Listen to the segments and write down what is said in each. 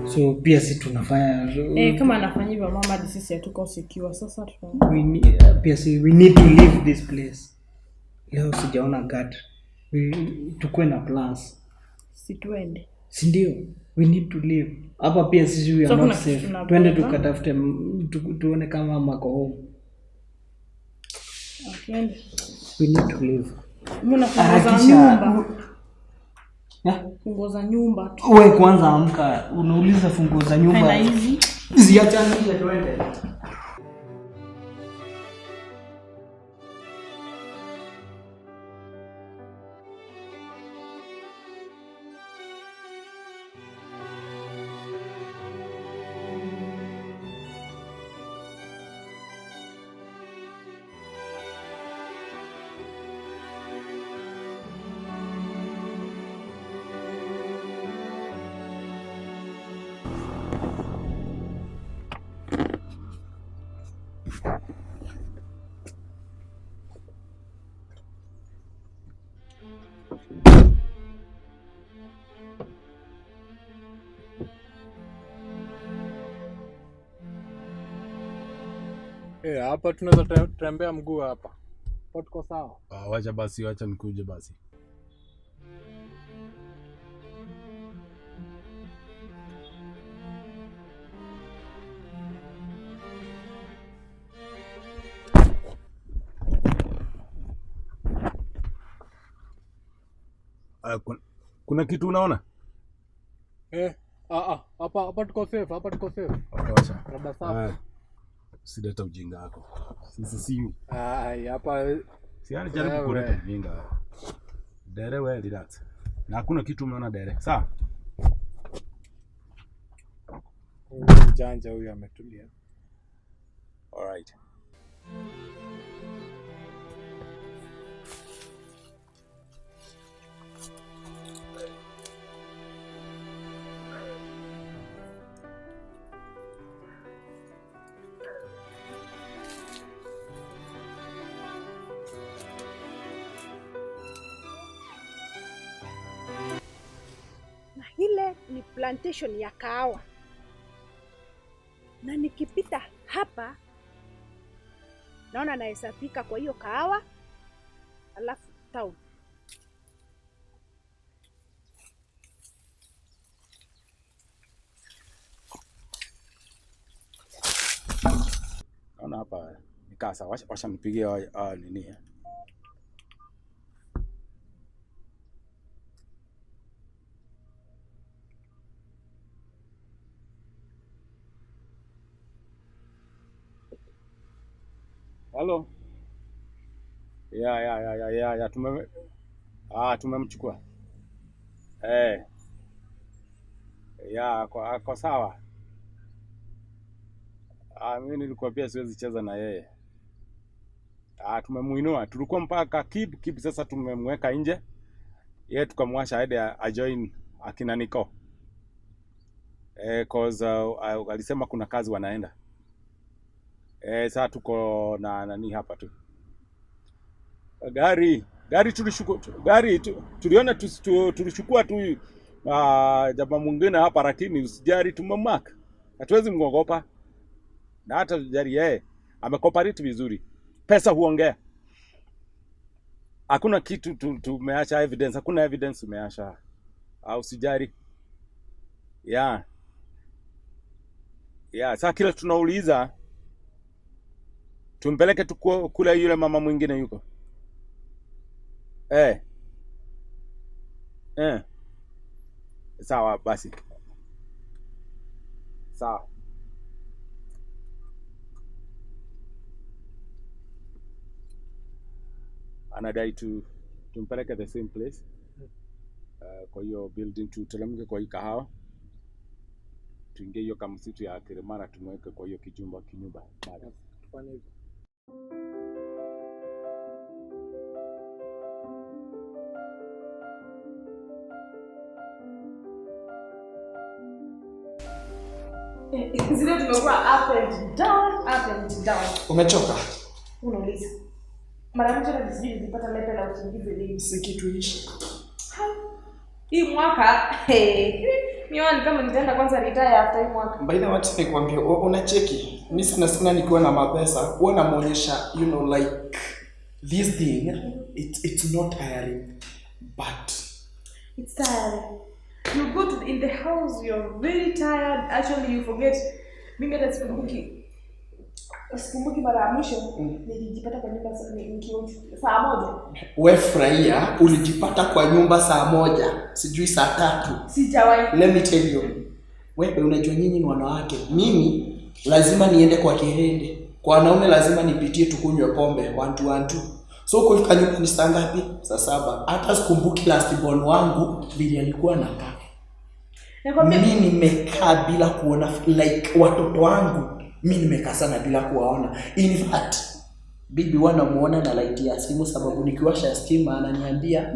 So pia sisi tunafanya kama anafanya hivyo mama hadi sisi hatuko secure sasa we need to leave this place. Leo sijaona guard. Tukue na plans. Si tuende. Si ndio? We need to leave. Hapa pia sisi we are not safe. Twende tukatafute tuone kama mako home. Okay. We need to leave. Mbona fungoza nyumba? Fungoza nyumba. Wewe kwanza amka, unauliza fungoza nyumba. Haina hizi. Ziachane ile twende. Hapa tunaweza tembea mguu hapa. Tuko sawa? Wacha basi, wacha nikuje basi. Kuna kitu unaona? Hapa tuko safe, hapa tuko safe. Wacha. Labda safi. Sideta ujinga wako. Sisi hapa siani jaribu kuleta ujinga. Dere wewe relax. Na hakuna kitu umeona dere. Sawa? Janja huyu ametulia. All right. Ile ni plantation ya kahawa. Na nikipita hapa naona naweza fika kwa hiyo kahawa alafu town. Naona hapa nikasa washa nipigie nini Hello. Ya tumemchukua. Kwa sawa. Mimi nilikwambia siwezi cheza na yeye. Tumemuinua. Tulikuwa mpaka kip sasa tumemweka nje. Yeye tukamwasha aende ajoin akina Niko. Cause alisema kuna kazi wanaenda. Sasa tuko na nani hapa tu. Gari tuliona tulichukua tu jamaa mwingine hapa, lakini usijari tumemark. Hatuwezi mngogopa. Na hata jari yeye amecooperate vizuri. Pesa huongea. Hakuna kitu tumeacha evidence, hakuna evidence umeacha. Usijari. Sasa kila tunauliza tumpeleke tu kula yule mama mwingine yuko. Sawa basi. Sawa. Anadai tumpeleke the same place. Kwa hiyo building tutelemke kwa hii kahawa. Tuingie hiyo kama msitu ya Kirimara tumweke kwa hiyo kinyumba. Baada tufanye hivyo. Zile tumekuwa up and down. Umechoka? Unauliza. Mara moja na zile nilipata lepe la usingizi leo. Si kitu hishi. Hii mwaka Mimi kama nitaenda kwanza retire after hii mwaka. By the way, wacha nikwambie, unacheki. Mimi sana nikiwa na mapesa, huwa namuonyesha, you know, like this thing, it's not tiring, but it's tiring. You go to in the house, you're very tired. Actually, you forget. Mimi hata sikumbuki mara ya mwisho nilijipata kwa nyumba saa moja. Wewe furahia, ulijipata kwa nyumba saa moja, sijui saa 3. Sijawahi. Let me tell you. Wewe unajua nyinyi ni wanawake. Mimi lazima niende kwa kirende. Kwa wanaume lazima nipitie tukunywe pombe 1 So kufika nyumba ni saa ngapi? Saa 7. Hata sikumbuki last born wangu vile alikuwa anakaa. Mimi nimekaa bila kuona, like watoto wangu mimi nimekaa sana bila kuwaona. In fact, bibi wanamuona na light ya simu sababu nikiwasha stima ananiambia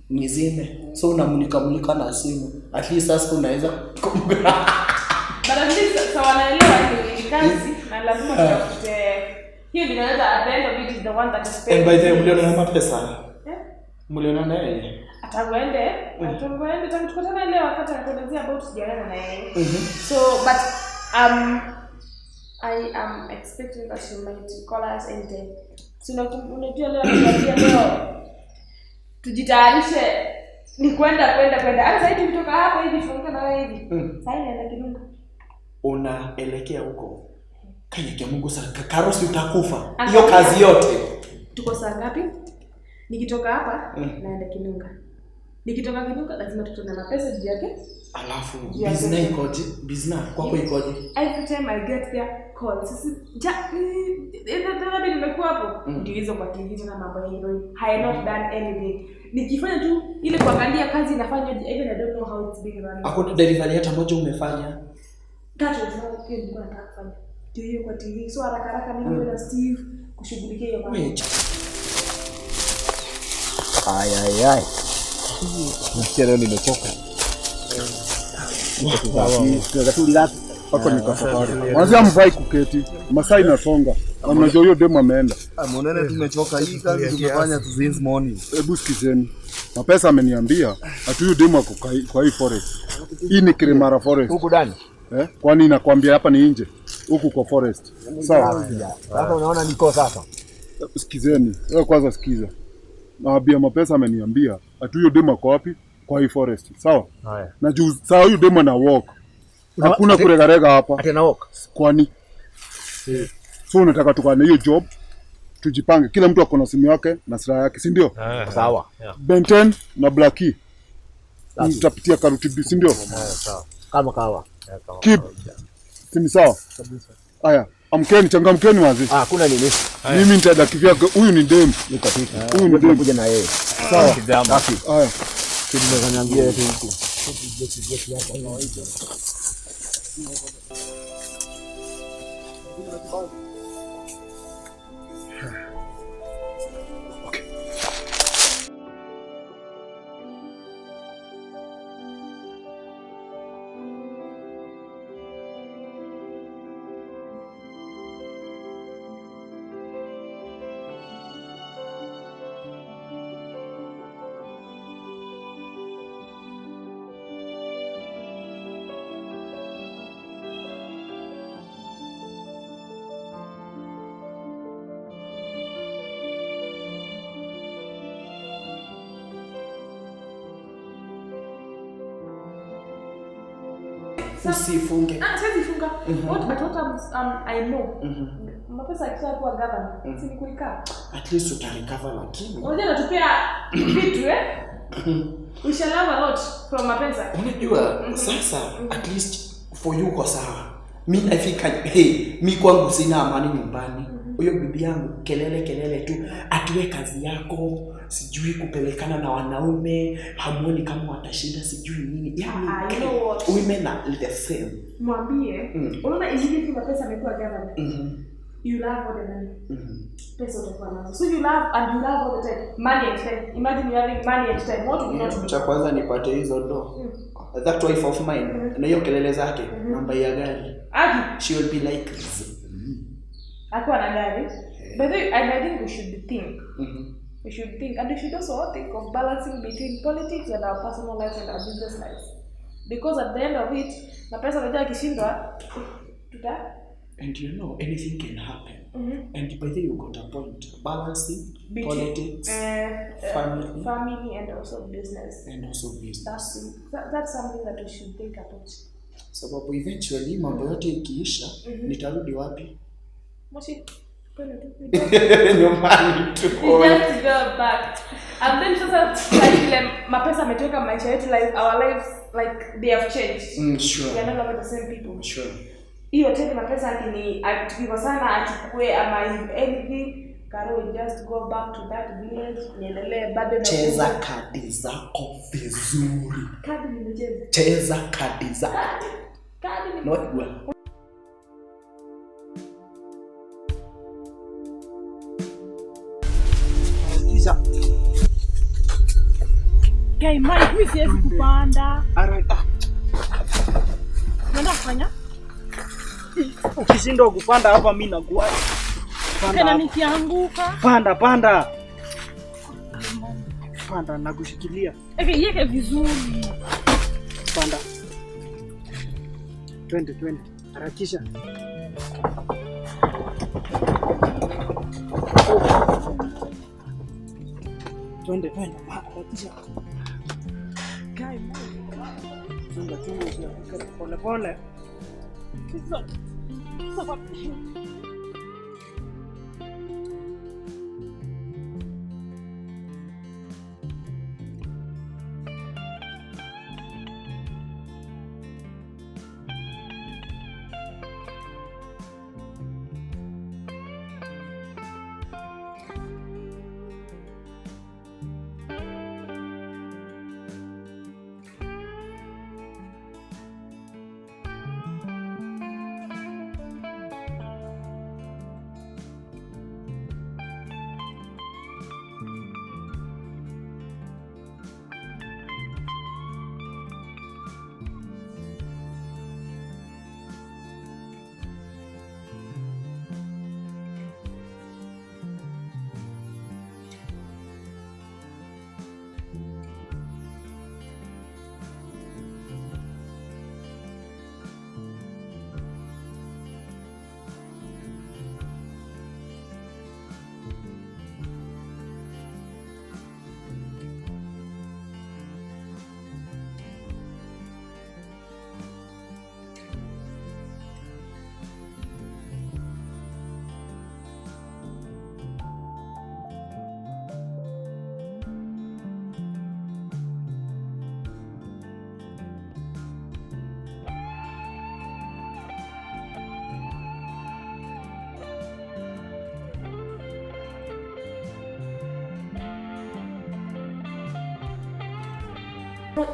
nizime. So unamulika na simu. At least sasa unaweza But at least so wanaelewa ni kazi na lazima tutafute. Hiyo ndio at the end of it is the one that is paying. And by the way, mliona na Mapesa? Mliona na yeye? Atakwende tangu tukutana leo wakati anakuelezea about sijaona na yeye. So but I am expecting that she might call us anytime. So unajua leo tujitayarishe ni kwenda. Hata sasa tukitoka hapa hivi tunaondoka na wewe hivi. Sasa naenda Kinunga. Unaelekea huko. Kaya Mungu sana. Karosi utakufa. Hiyo kazi yote. Tuko saa ngapi? Nikitoka hapa naenda Kinunga. Nikitoka Kinunga lazima tutone Mapesa juu yake. Alafu business ikoje? Business kwako ikoje? Every time I get there call. Sisi nimekuwa hapo. Ndio hizo kwa TV tena mambo hiyo. I have not done anything. Nikifanya tu ile kuangalia kazi inafanywa, even I don't know how it's being run. Hakuna delivery hata moja umefanya. That was not good kwa nataka kufanya. Ndio hiyo kwa TV. So haraka mimi na Steve kushughulikia hiyo mambo. Ai. Nasikia leo nimechoka. Hapo ni kafara. Mwanzo mvai kuketi. Masaa inasonga. Unajua hiyo demo ameenda. Monene tumechoka hii kazi tumefanya since morning. Hebu sikizeni. Mapesa ameniambia ati huyo demo ako kwa hii forest. Hii ni Kirimara forest. Huko ndani. Kwani nakwambia hapa ni nje. Huku kwa forest. Sawa. Sasa unaona niko sasa. Sikizeni. Wewe kwanza sikiza. Naambia Mapesa ameniambia ati huyo demo ako wapi? Kwa hii forest. Sawa? Haya. Na juu sawa huyo demo na walk. Hakuna kuregarega hapa. Ati na walk. Kwani? So unataka tukane hiyo job, tujipange. Kila mtu akona simu yake na silaha yake, si ndio? Sawa. Benten na Blackie. Tutapitia Karuti, si ndio? Sawa. Kama kawa. Keep. Si sawa? Kabisa. Haya, amkeni, changamkeni wazi. Kuna nini? Mimi nitaenda kivya, huyu ni dem. Niko pika. Huyu ni dem kuja na yeye. Sawa. Haya. Tunazaniambia tu huko. Usifunge. Siwezi funga. I know. Mapesa akishakuwa governor, si kuikaa. At least utarecover lakini. Unajua natupea vitu we shall have a lot from Mapesa. Unajua sasa at least for you kwa sawa. Mimi I think mimi kwangu sina amani nyumbani. Huyo bibi yangu kelele tu, atuwe kazi yako, sijui kupelekana na wanaume, hamuoni kama watashinda sijui nini. You know what? Women are the same. Mwambie, unaona immediately Mapesa amekuwa governor. You love all the money. Pesa utakuwa nazo. So you love and you love all the time. Money and time. Imagine you having money and time. What would you not do? Cha kwanza nipate hizo ndo. That wife of mine, na hiyo kelele zake, namba ya gari. She will be like Akuwa na gari. But I think we should think. We should think, and we should also think of balancing between politics and our personal lives and our business lives. because at the end of it Mapesa unajua akishindwa tuta And you know, anything can happen. And by the way, you got a point. Balancing politics, family and also business. That's something that we should think about. Sababu eventually mambo yote ikiisha, nitarudi wapi? Moshi, nyumbani tu. We just go back. And then sasa like Mapesa ametoka maisha yetu, like our lives, like they have changed. Sure. We are no longer the same people. Sure. Hiyo tena Mapesa akipigwa sana achukue ama anything, Karo just go back to that village, niendelee bado na cheza kadi zako vizuri. Kadi nimecheza. Cheza kadi zako. Kadi not well. Kiza. Kai mai mimi siwezi kupanda. Nenda kufanya? Ukishindwa kupanda hapa mimi nakuwa. Tena nikianguka. Panda. Panda nakushikilia. Yeke vizuri. Panda. Twende. Harakisha. Twende. Harakisha. Kai mai. Tunga pole. Sasa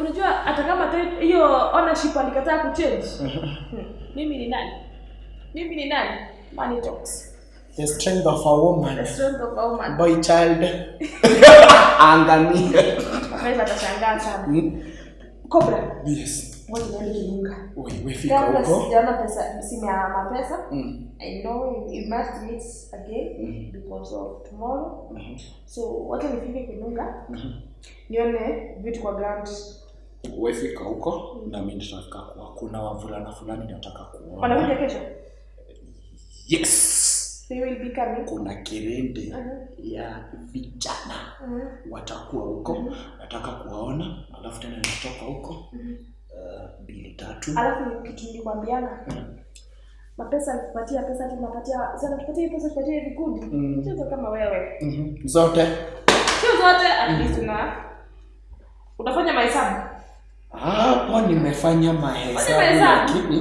unajua hata kama hiyo ownership alikataa kuchange. Mimi ni nani? Money talks. The strength of a woman. Boy child. Angamia. Mapesa atashangaa sana. Cobra. Yes. Wewe niende kinunga. Wewe fika huko. Sijana pesa simu ya Mapesa. I know you must meet again because of tomorrow. So wacha nifike kinunga. Nione vitu kwa ground. Wewe fika huko na mimi nitafika kwa kuna wavulana fulani nataka kuona. Wanakuja kesho? Yes. They will be coming. Kuna kirende ya vijana watakuwa huko. Nataka kuwaona, alafu tena nitatoka huko. 2-3. Alafu kitu nilikwambianga. Mapesa nipatia pesa tunapatia. Sasa tupatie pesa tupatie vikundi. Sio kama wewe. Zote. Sio zote, at least unafanya mahesabu. Hapo nimefanya mahesabu lakini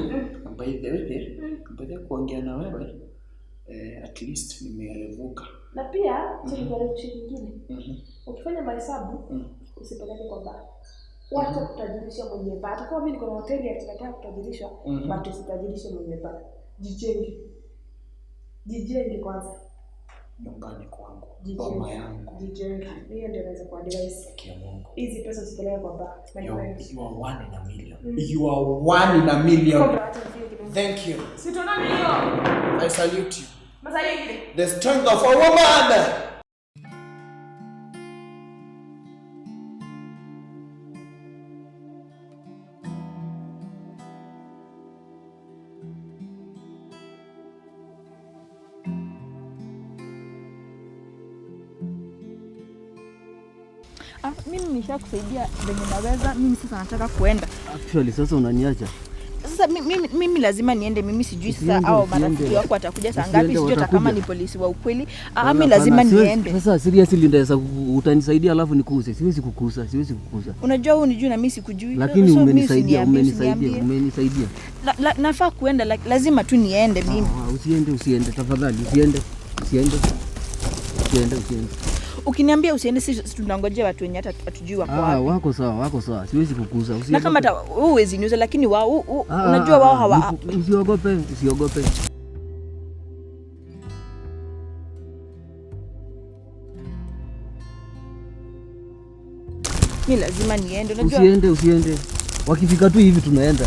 by the way kuongea na wewe at least nimeelevuka. Na pia tulikuwa nyingine. Ukifanya mahesabu usipeleke kwa baa. Wacha kutajirisha mwenye baa. Kama mimi niko na hoteli ya tunataka kutajirisha, but usitajirishe mwenye baa. Jijenge kwanza. Nyumbani kwangu. Boma yangu. Jijenge. Hiyo ndio naweza kuadvise. Kia Mungu. Hizi pesa usipeleke kwa baa. You are 1 in a million. You are 1 in a million. Thank you. Sitonani hiyo. I salute you. Masai ingine. The strength of a woman. Mimi nishakusaidia venye naweza. Mimi sasa nataka kuenda. Actually sasa unaniacha. Sasa mimi lazima niende. Mimi sijui sasa au marafiki wako watakuja saa ngapi, sijui hata kama ni polisi wa ukweli. Mimi lazima niende. Sasa seriously ndaweza utanisaidia alafu nikuse. Siwezi kukusa. Unajua wewe unijui na mimi sikujui. Lakini umenisaidia. Nafaa kuenda, lazima tu niende mimi. Usiende tafadhali, usiende. Ukiniambia usiende, sisi tunangojea watu wenye hata hatujui wako wapi. Wako sawa. Siwezi kukuza. Usiende. Na kama hata wewe huwezi niuza, lakini wao unajua wao hawa. Usiogope. Mimi lazima niende, unajua. Usiende. Wakifika tu hivi tunaenda.